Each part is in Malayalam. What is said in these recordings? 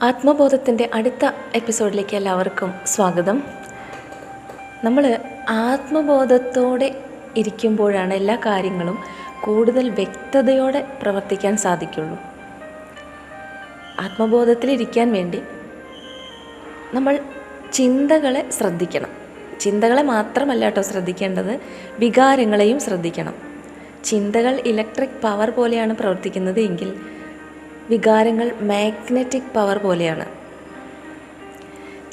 ആത്മബോധത്തിൻ്റെ അടുത്ത എപ്പിസോഡിലേക്ക് എല്ലാവർക്കും സ്വാഗതം. നമ്മൾ ആത്മബോധത്തോടെ ഇരിക്കുമ്പോഴാണ് എല്ലാ കാര്യങ്ങളും കൂടുതൽ വ്യക്തതയോടെ പ്രവർത്തിക്കാൻ സാധിക്കുള്ളൂ. ആത്മബോധത്തിലിരിക്കാൻ വേണ്ടി നമ്മൾ ചിന്തകളെ ശ്രദ്ധിക്കണം. ചിന്തകളെ മാത്രമല്ല കേട്ടോ ശ്രദ്ധിക്കേണ്ടത്, വികാരങ്ങളെയും ശ്രദ്ധിക്കണം. ചിന്തകൾ ഇലക്ട്രിക് പവർ പോലെയാണ് പ്രവർത്തിക്കുന്നത് എങ്കിൽ വികാരങ്ങൾ മാഗ്നറ്റിക് പവർ പോലെയാണ്.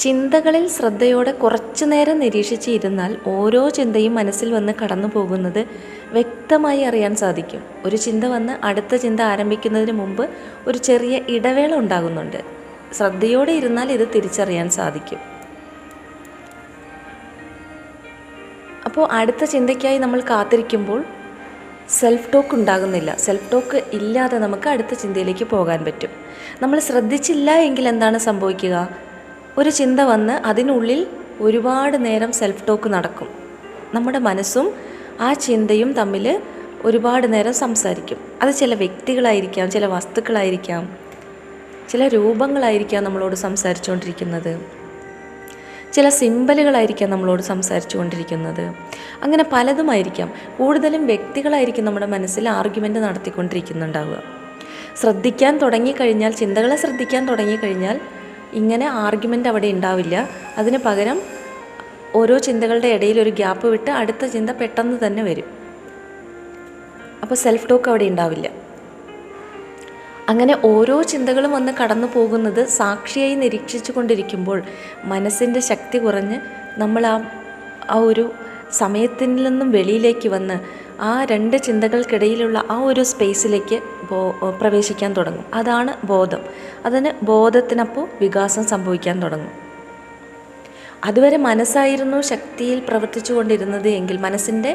ചിന്തകളിൽ ശ്രദ്ധയോടെ കുറച്ചു നേരം നിരീക്ഷിച്ച് ഇരുന്നാൽ ഓരോ ചിന്തയും മനസ്സിൽ വന്ന് കടന്നു പോകുന്നത് വ്യക്തമായി അറിയാൻ സാധിക്കും. ഒരു ചിന്ത വന്ന് അടുത്ത ചിന്ത ആരംഭിക്കുന്നതിന് മുമ്പ് ഒരു ചെറിയ ഇടവേള ഉണ്ടാകുന്നുണ്ട്. ശ്രദ്ധയോടെ ഇരുന്നാൽ ഇത് തിരിച്ചറിയാൻ സാധിക്കും. അപ്പോൾ അടുത്ത ചിന്തയ്ക്കായി നമ്മൾ കാത്തിരിക്കുമ്പോൾ സെൽഫ് ടോക്ക് ഉണ്ടാകുന്നില്ല. സെൽഫ് ടോക്ക് ഇല്ലാതെ നമുക്ക് അടുത്ത ചിന്തയിലേക്ക് പോകാൻ പറ്റും. നമ്മൾ ശ്രദ്ധിച്ചില്ല എങ്കിൽ എന്താണ് സംഭവിക്കുക? ഒരു ചിന്ത വന്ന് അതിനുള്ളിൽ ഒരുപാട് നേരം സെൽഫ് ടോക്ക് നടക്കും. നമ്മുടെ മനസ്സും ആ ചിന്തയും തമ്മിൽ ഒരുപാട് നേരം സംസാരിക്കും. അത് ചില വ്യക്തികളായിരിക്കാം, ചില വസ്തുക്കളായിരിക്കാം, ചില രൂപങ്ങളായിരിക്കാം നമ്മളോട് സംസാരിച്ചുകൊണ്ടിരിക്കുന്നത്, ചില സിമ്പലുകളായിരിക്കാം നമ്മളോട് സംസാരിച്ചു കൊണ്ടിരിക്കുന്നത്. അങ്ങനെ പലതുമായിരിക്കാം. കൂടുതലും വ്യക്തികളായിരിക്കും നമ്മുടെ മനസ്സിൽ ആർഗ്യുമെൻ്റ് നടത്തിക്കൊണ്ടിരിക്കുന്നുണ്ടാവുക. ശ്രദ്ധിക്കാൻ തുടങ്ങിക്കഴിഞ്ഞാൽ, ചിന്തകളെ ശ്രദ്ധിക്കാൻ തുടങ്ങിക്കഴിഞ്ഞാൽ ഇങ്ങനെ ആർഗ്യുമെൻ്റ് അവിടെ ഉണ്ടാവില്ല. അതിന് പകരം ഓരോ ചിന്തകളുടെ ഇടയിൽ ഒരു ഗ്യാപ്പ് വിട്ട് അടുത്ത ചിന്ത പെട്ടെന്ന് തന്നെ വരും. അപ്പോൾ സെൽഫ് ടോക്ക് അവിടെ ഉണ്ടാവില്ല. അങ്ങനെ ഓരോ ചിന്തകളും വന്ന് കടന്നു പോകുന്നത് സാക്ഷിയായി നിരീക്ഷിച്ചു കൊണ്ടിരിക്കുമ്പോൾ മനസ്സിൻ്റെ ശക്തി കുറഞ്ഞ് നമ്മൾ ആ ഒരു സമയത്തിൽ നിന്നും വെളിയിലേക്ക് വന്ന് ആ രണ്ട് ചിന്തകൾക്കിടയിലുള്ള ആ ഒരു സ്പേസിലേക്ക് പ്രവേശിക്കാൻ തുടങ്ങും. അതാണ് ബോധം. അതിന് ബോധത്തിനപ്പോൾ വികാസം സംഭവിക്കാൻ തുടങ്ങും. അതുവരെ മനസ്സായിരുന്നു ശക്തിയിൽ പ്രവർത്തിച്ചു കൊണ്ടിരുന്നത് എങ്കിൽ മനസ്സിൻ്റെ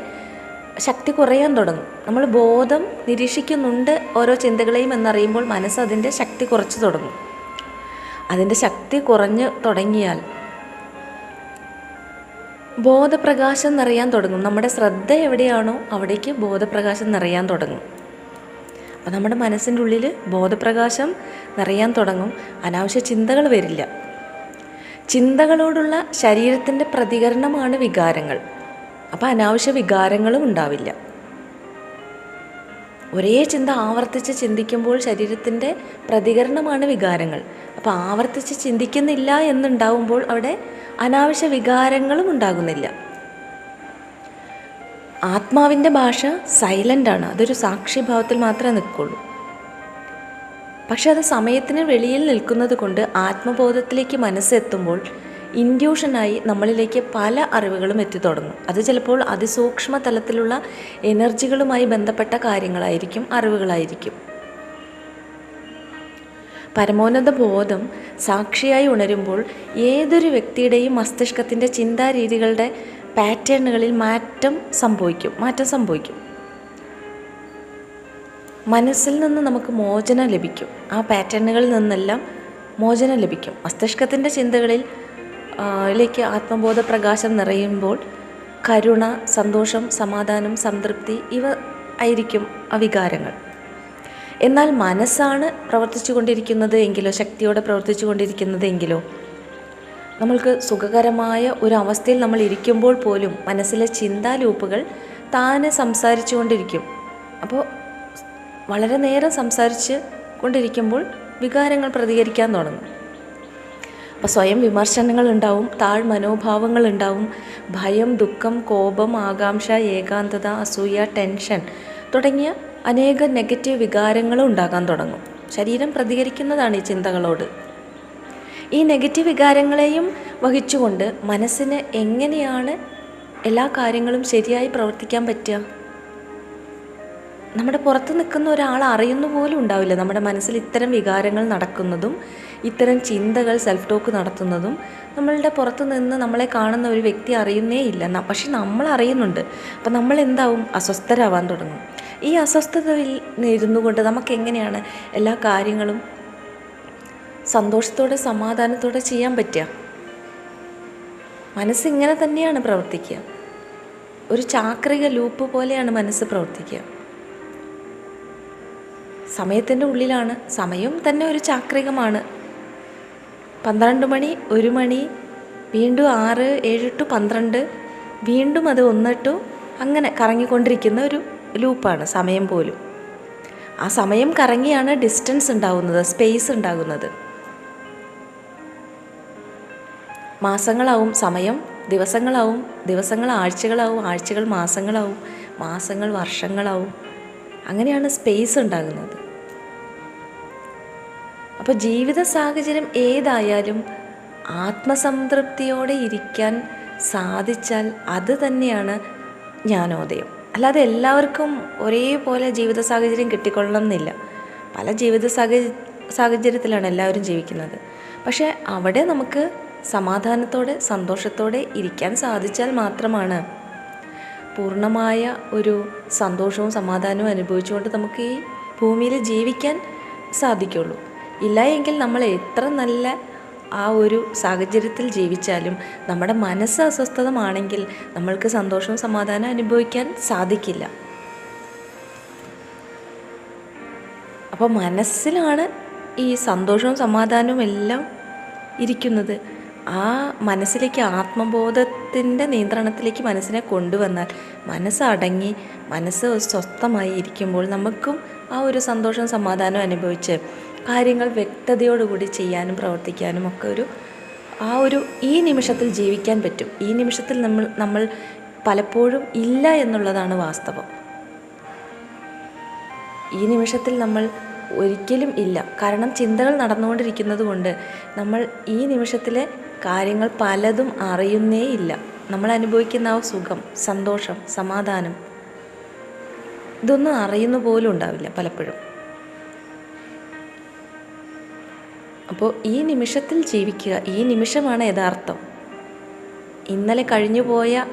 ശക്തി കുറയാൻ തുടങ്ങും. നമ്മൾ ബോധം നിരീക്ഷിക്കുന്നുണ്ട് ഓരോ ചിന്തകളെയും എന്നറിയുമ്പോൾ മനസ്സ് അതിൻ്റെ ശക്തി കുറച്ച് തുടങ്ങും. അതിൻ്റെ ശക്തി കുറഞ്ഞ് തുടങ്ങിയാൽ ബോധപ്രകാശം നിറയാൻ തുടങ്ങും. നമ്മുടെ ശ്രദ്ധ എവിടെയാണോ അവിടേക്ക് ബോധപ്രകാശം നിറയാൻ തുടങ്ങും. അപ്പോൾ നമ്മുടെ മനസ്സിൻ്റെ ഉള്ളിൽ ബോധപ്രകാശം നിറയാൻ തുടങ്ങും. അനാവശ്യ ചിന്തകൾ വരില്ല. ചിന്തകളോടുള്ള ശരീരത്തിൻ്റെ പ്രതികരണമാണ് വികാരങ്ങൾ. അപ്പോൾ അനാവശ്യ വികാരങ്ങളും ഉണ്ടാവില്ല. ഒരേ ചിന്ത ആവർത്തിച്ച് ചിന്തിക്കുമ്പോൾ ശരീരത്തിൻ്റെ പ്രതികരണമാണ് വികാരങ്ങൾ. അപ്പോൾ ആവർത്തിച്ച് ചിന്തിക്കുന്നില്ല എന്നുണ്ടാവുമ്പോൾ അവിടെ അനാവശ്യ വികാരങ്ങളും ഉണ്ടാകുന്നില്ല. ആത്മാവിൻ്റെ ഭാഷ സൈലൻ്റാണ്. അതൊരു സാക്ഷിഭാവത്തിൽ മാത്രമേ നിൽക്കുള്ളൂ. പക്ഷെ അത് സമയത്തിന് വെളിയിൽ നിൽക്കുന്നത് കൊണ്ട് ആത്മബോധത്തിലേക്ക് മനസ്സെത്തുമ്പോൾ ഇൻഡ്യൂഷനായി നമ്മളിലേക്ക് പല അറിവുകളും എത്തിത്തുടങ്ങും. അത് ചിലപ്പോൾ അതിസൂക്ഷ്മ തലത്തിലുള്ള എനർജികളുമായി ബന്ധപ്പെട്ട കാര്യങ്ങളായിരിക്കും, അറിവുകളായിരിക്കും. പരമോന്നത ബോധം സാക്ഷിയായി ഉണരുമ്പോൾ ഏതൊരു വ്യക്തിയുടെയും മസ്തിഷ്കത്തിൻ്റെ ചിന്താരീതികളുടെ പാറ്റേണുകളിൽ മാറ്റം സംഭവിക്കും. മനസ്സിൽ നിന്ന് നമുക്ക് മോചനം ലഭിക്കും. ആ പാറ്റേണുകളിൽ നിന്നെല്ലാം മോചനം ലഭിക്കും. മസ്തിഷ്കത്തിൻ്റെ ചിന്തകളിൽ ലേക്ക് ആത്മബോധ പ്രകാശം നിറയുമ്പോൾ കരുണ, സന്തോഷം, സമാധാനം, സംതൃപ്തി ഇവ ആയിരിക്കും അവികാരങ്ങൾ. എന്നാൽ മനസ്സാണ് പ്രവർത്തിച്ചു കൊണ്ടിരിക്കുന്നത് എങ്കിലോ, ശക്തിയോടെ പ്രവർത്തിച്ചു കൊണ്ടിരിക്കുന്നത് എങ്കിലോ, നമ്മൾക്ക് സുഖകരമായ ഒരു അവസ്ഥയിൽ നമ്മൾ ഇരിക്കുമ്പോൾ പോലും മനസ്സിലെ ചിന്താ ലൂപ്പുകൾ താനെ സംസാരിച്ചു കൊണ്ടിരിക്കും. അപ്പോൾ വളരെ നേരം സംസാരിച്ച് കൊണ്ടിരിക്കുമ്പോൾ വികാരങ്ങൾ പ്രതികരിക്കാൻ തുടങ്ങും. അപ്പോൾ സ്വയം വിമർശനങ്ങൾ ഉണ്ടാവും, മനോഭാവങ്ങൾ ഉണ്ടാവും, ഭയം, ദുഃഖം, കോപം, ആകാംക്ഷ, ഏകാന്തത, അസൂയ, ടെൻഷൻ തുടങ്ങിയ അനേക നെഗറ്റീവ് വികാരങ്ങളും ഉണ്ടാകാൻ തുടങ്ങും. ശരീരം പ്രതികരിക്കുന്നതാണ് ഈ ചിന്തകളോട്. ഈ നെഗറ്റീവ് വികാരങ്ങളെയും വഹിച്ചുകൊണ്ട് മനസ്സിന് എങ്ങനെയാണ് എല്ലാ കാര്യങ്ങളും ശരിയായി പ്രവർത്തിക്കാൻ പറ്റുക? നമ്മുടെ പുറത്ത് നിൽക്കുന്ന ഒരാൾ അറിയുന്ന പോലും ഉണ്ടാവില്ല നമ്മുടെ മനസ്സിൽ ഇത്തരം വികാരങ്ങൾ നടക്കുന്നതും ഇത്തരം ചിന്തകൾ സെൽഫ് ടോക്ക് നടത്തുന്നതും. നമ്മളുടെ പുറത്ത് നിന്ന് നമ്മളെ കാണുന്ന ഒരു വ്യക്തി അറിയുന്നേ ഇല്ല. പക്ഷെ നമ്മൾ അറിയുന്നുണ്ട്. അപ്പം നമ്മൾ എന്താവും? അസ്വസ്ഥരാവാൻ തുടങ്ങും. ഈ അസ്വസ്ഥതയിൽ ഇരുന്നു കൊണ്ട് നമുക്ക് എങ്ങനെയാണ് എല്ലാ കാര്യങ്ങളും സന്തോഷത്തോടെ സമാധാനത്തോടെ ചെയ്യാൻ പറ്റുക? മനസ്സിങ്ങനെ തന്നെയാണ് പ്രവർത്തിക്കുക. ഒരു ചാക്രിക ലൂപ്പ് പോലെയാണ് മനസ്സ് പ്രവർത്തിക്കുക. സമയത്തിൻ്റെ ഉള്ളിലാണ്. സമയം തന്നെ ഒരു ചാക്രികമാണ്. 12 മണി, 1 മണി, വീണ്ടും 6, 7 ടു 12, വീണ്ടും അത് 1 ടു അങ്ങനെ കറങ്ങിക്കൊണ്ടിരിക്കുന്ന ഒരു ലൂപ്പാണ് സമയം പോലും. ആ സമയം കറങ്ങിയാണ് ഡിസ്റ്റൻസ് ഉണ്ടാകുന്നത്, സ്പേസ് ഉണ്ടാകുന്നത്. മാസങ്ങളാവും സമയം, ദിവസങ്ങളാവും, ദിവസങ്ങൾ ആഴ്ചകളാവും, ആഴ്ചകൾ മാസങ്ങളാവും, മാസങ്ങൾ വർഷങ്ങളാവും. അങ്ങനെയാണ് സ്പേസ് ഉണ്ടാകുന്നത്. അപ്പോൾ ജീവിത സാഹചര്യം ഏതായാലും ആത്മസംതൃപ്തിയോടെ ഇരിക്കാൻ സാധിച്ചാൽ അത് തന്നെയാണ് ജ്ഞാനോദയം. അല്ലാതെ എല്ലാവർക്കും ഒരേപോലെ ജീവിത സാഹചര്യം കിട്ടിക്കൊള്ളണം എന്നില്ല. പല ജീവിത സാഹചര്യത്തിലാണ് എല്ലാവരും ജീവിക്കുന്നത്. പക്ഷേ അവിടെ നമുക്ക് സമാധാനത്തോടെ സന്തോഷത്തോടെ ഇരിക്കാൻ സാധിച്ചാൽ മാത്രമാണ് പൂർണ്ണമായ ഒരു സന്തോഷവും സമാധാനവും അനുഭവിച്ചുകൊണ്ട് നമുക്ക് ഈ ഭൂമിയിൽ ജീവിക്കാൻ സാധിക്കുള്ളൂ. ഇല്ല എങ്കിൽ നമ്മൾ എത്ര നല്ല ആ ഒരു സാഹചര്യത്തിൽ ജീവിച്ചാലും നമ്മുടെ മനസ്സ് അസ്വസ്ഥമാണെങ്കിൽ നമ്മൾക്ക് സന്തോഷവും സമാധാനവും അനുഭവിക്കാൻ സാധിക്കില്ല. അപ്പോൾ മനസ്സിലാണ് ഈ സന്തോഷവും സമാധാനവും എല്ലാം ഇരിക്കുന്നത്. ആ മനസ്സിലേക്ക്, ആത്മബോധത്തിൻ്റെ നിയന്ത്രണത്തിലേക്ക് മനസ്സിനെ കൊണ്ടുവന്നാൽ, മനസ്സടങ്ങി മനസ്സ് സ്വസ്ഥമായി ഇരിക്കുമ്പോൾ നമുക്കും ആ ഒരു സന്തോഷവും സമാധാനവും അനുഭവിച്ച് കാര്യങ്ങൾ വ്യക്തതയോടുകൂടി ചെയ്യാനും പ്രവർത്തിക്കാനും ഒക്കെ ഈ നിമിഷത്തിൽ ജീവിക്കാൻ പറ്റും. ഈ നിമിഷത്തിൽ നമ്മൾ പലപ്പോഴും ഇല്ല എന്നുള്ളതാണ് വാസ്തവം. ഈ നിമിഷത്തിൽ നമ്മൾ ഒരിക്കലും ഇല്ല. കാരണം ചിന്തകൾ നടന്നുകൊണ്ടിരിക്കുന്നത് കൊണ്ട് നമ്മൾ ഈ നിമിഷത്തിലെ കാര്യങ്ങൾ പലതും അറിയുന്നേ ഇല്ല. നമ്മൾ അനുഭവിക്കുന്ന ആ സുഖം, സന്തോഷം, സമാധാനം ഇതൊന്നും അറിയുന്ന പോലും ഉണ്ടാവില്ല പലപ്പോഴും. അപ്പോൾ ഈ നിമിഷത്തിൽ ജീവിക്കുക, ഈ നിമിഷമാണ് യഥാർത്ഥം. ഇന്നലെ കഴിഞ്ഞുപോയ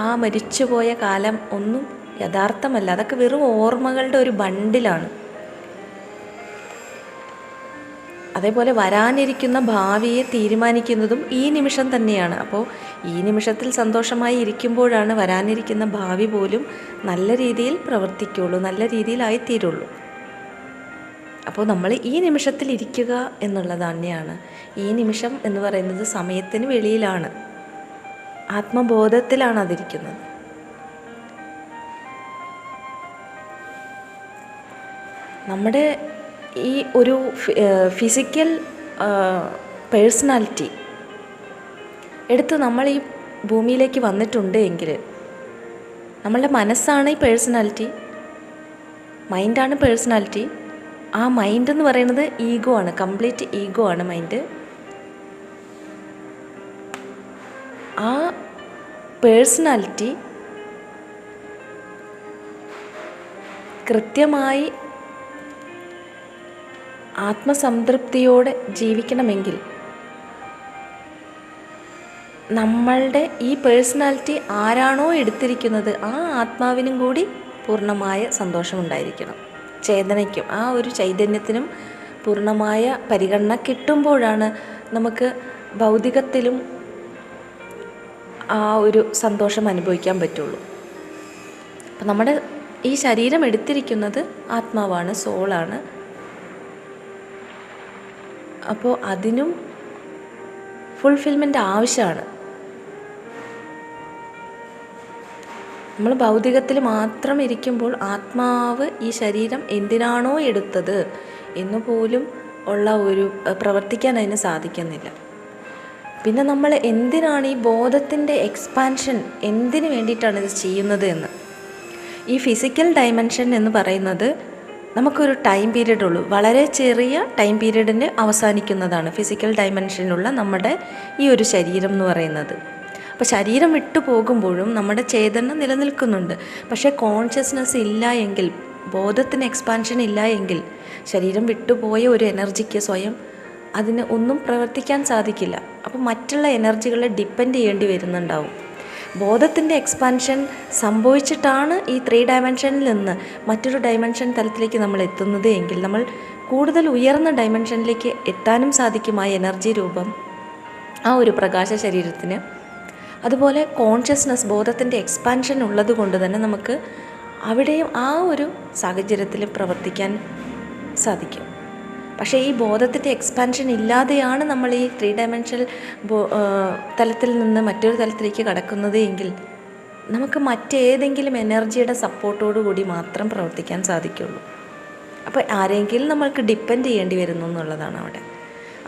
ആ മരിച്ചുപോയ കാലം ഒന്നും യഥാർത്ഥമല്ല. അതൊക്കെ വെറും ഓർമ്മകളുടെ ഒരു ബണ്ടിലാണ്. അതേപോലെ വരാനിരിക്കുന്ന ഭാവിയെ തീരുമാനിക്കുന്നതും ഈ നിമിഷം തന്നെയാണ്. അപ്പോൾ ഈ നിമിഷത്തിൽ സന്തോഷമായി ഇരിക്കുമ്പോഴാണ് വരാനിരിക്കുന്ന ഭാവി പോലും നല്ല രീതിയിൽ പ്രവർത്തിക്കുള്ളൂ, നല്ല രീതിയിലായിത്തീരുള്ളൂ. അപ്പോൾ നമ്മൾ ഈ നിമിഷത്തിൽ ഇരിക്കുക എന്നുള്ളത് തന്നെയാണ്. ഈ നിമിഷം എന്ന് പറയുന്നത് സമയത്തിന് വെളിയിലാണ്, ആത്മബോധത്തിലാണ് അതിരിക്കുന്നത്. നമ്മുടെ ഈ ഒരു ഫിസിക്കൽ പേഴ്സണാലിറ്റി എടുത്ത് നമ്മൾ ഈ ഭൂമിയിലേക്ക് വന്നിട്ടുണ്ട് എങ്കിൽ നമ്മളുടെ മനസ്സാണ് ഈ പേഴ്സണാലിറ്റി, മൈൻഡാണ് പേഴ്സണാലിറ്റി. ആ മൈൻഡ് എന്ന് പറയുന്നത് ഈഗോ ആണ്, കംപ്ലീറ്റ് ഈഗോ ആണ് മൈൻഡ്. ആ പേഴ്സണാലിറ്റി കൃത്യമായി ആത്മസംതൃപ്തിയോടെ ജീവിക്കണമെങ്കിൽ നമ്മളുടെ ഈ പേഴ്സണാലിറ്റി ആരാണോ എടുത്തിരിക്കുന്നത് ആ ആത്മാവിനും കൂടി പൂർണ്ണമായ സന്തോഷമുണ്ടായിരിക്കണം. ചേതനയ്ക്കും ആ ഒരു ചൈതന്യത്തിനും പൂർണ്ണമായ പരിഗണന കിട്ടുമ്പോഴാണ് നമുക്ക് ഭൗതികത്തിലും ആ ഒരു സന്തോഷം അനുഭവിക്കാൻ പറ്റുള്ളൂ. അപ്പം നമ്മുടെ ഈ ശരീരം എടുത്തിരിക്കുന്നത് ആത്മാവാണ്, സോളാണ്. അപ്പോൾ അതിനും ഫുൾഫിൽമെൻ്റ് ആവശ്യമാണ്. നമ്മൾ ഭൗതികത്തിൽ മാത്രം ഇരിക്കുമ്പോൾ ആത്മാവ് ഈ ശരീരം എന്തിനാണോ എടുത്തത് എന്നുപോലും ഉള്ള ഒരു പ്രവർത്തിക്കാൻ അതിന് സാധിക്കുന്നില്ല. പിന്നെ നമ്മൾ എന്തിനാണ് ഈ ബോധത്തിൻ്റെ എക്സ്പാൻഷൻ, എന്തിനു വേണ്ടിയിട്ടാണ് ഇത് ചെയ്യുന്നത് എന്ന്. ഈ ഫിസിക്കൽ ഡയമെൻഷൻ എന്ന് പറയുന്നത് നമുക്കൊരു ടൈം പീരീഡ് ഉള്ളൂ, വളരെ ചെറിയ ടൈം പീരീഡിന് അവസാനിക്കുന്നതാണ് ഫിസിക്കൽ ഡയമെൻഷനിലുള്ള നമ്മുടെ ഈ ഒരു ശരീരം എന്ന് പറയുന്നത്. അപ്പോൾ ശരീരം വിട്ടു പോകുമ്പോഴും നമ്മുടെ ചേതന നിലനിൽക്കുന്നുണ്ട്. പക്ഷേ കോൺഷ്യസ്നെസ് ഇല്ല എങ്കിൽ, ബോധത്തിന് എക്സ്പാൻഷൻ ഇല്ല എങ്കിൽ, ശരീരം വിട്ടുപോയ ഒരു എനർജിക്ക് സ്വയം അതിന് ഒന്നും പ്രവർത്തിക്കാൻ സാധിക്കില്ല. അപ്പോൾ മറ്റുള്ള എനർജികളെ ഡിപ്പെൻഡ് ചെയ്യേണ്ടി വരുന്നുണ്ടാവും. ബോധത്തിൻ്റെ എക്സ്പാൻഷൻ സംഭവിച്ചിട്ടാണ് ഈ 3 ഡയമെൻഷനിൽ നിന്ന് മറ്റൊരു ഡയമെൻഷൻ തലത്തിലേക്ക് നമ്മൾ എത്തുന്നത് എങ്കിൽ നമ്മൾ കൂടുതൽ ഉയർന്ന ഡയമെൻഷനിലേക്ക് എത്താനും സാധിക്കും ആ എനർജി രൂപം, ആ ഒരു പ്രകാശ ശരീരത്തിന്. അതുപോലെ കോൺഷ്യസ്നസ്, ബോധത്തിൻ്റെ എക്സ്പാൻഷൻ ഉള്ളത് കൊണ്ട് തന്നെ നമുക്ക് അവിടെയും ആ ഒരു സാഹചര്യത്തിൽ പ്രവർത്തിക്കാൻ സാധിക്കും. പക്ഷേ ഈ ബോധത്തിൻ്റെ എക്സ്പാൻഷൻ ഇല്ലാതെയാണ് നമ്മൾ ഈ 3 ഡയമെൻഷണൽ തലത്തിൽ നിന്ന് മറ്റൊരു തലത്തിലേക്ക് കടക്കുന്നത് എങ്കിൽ നമുക്ക് മറ്റേതെങ്കിലും എനർജിയുടെ സപ്പോർട്ടോടു കൂടി മാത്രം പ്രവർത്തിക്കാൻ സാധിക്കുള്ളൂ. അപ്പോൾ ആരെങ്കിലും നമ്മൾക്ക് ഡിപ്പെൻഡ് ചെയ്യേണ്ടി വരുന്നു എന്നുള്ളതാണ് അവിടെ.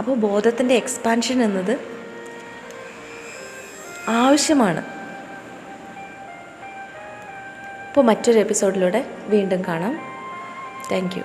അപ്പോൾ ബോധത്തിൻ്റെ എക്സ്പാൻഷൻ എന്നത് ആവശ്യമാണ്. അപ്പോൾ മറ്റൊരു എപ്പിസോഡിലൂടെ വീണ്ടും കാണാം. Thank you.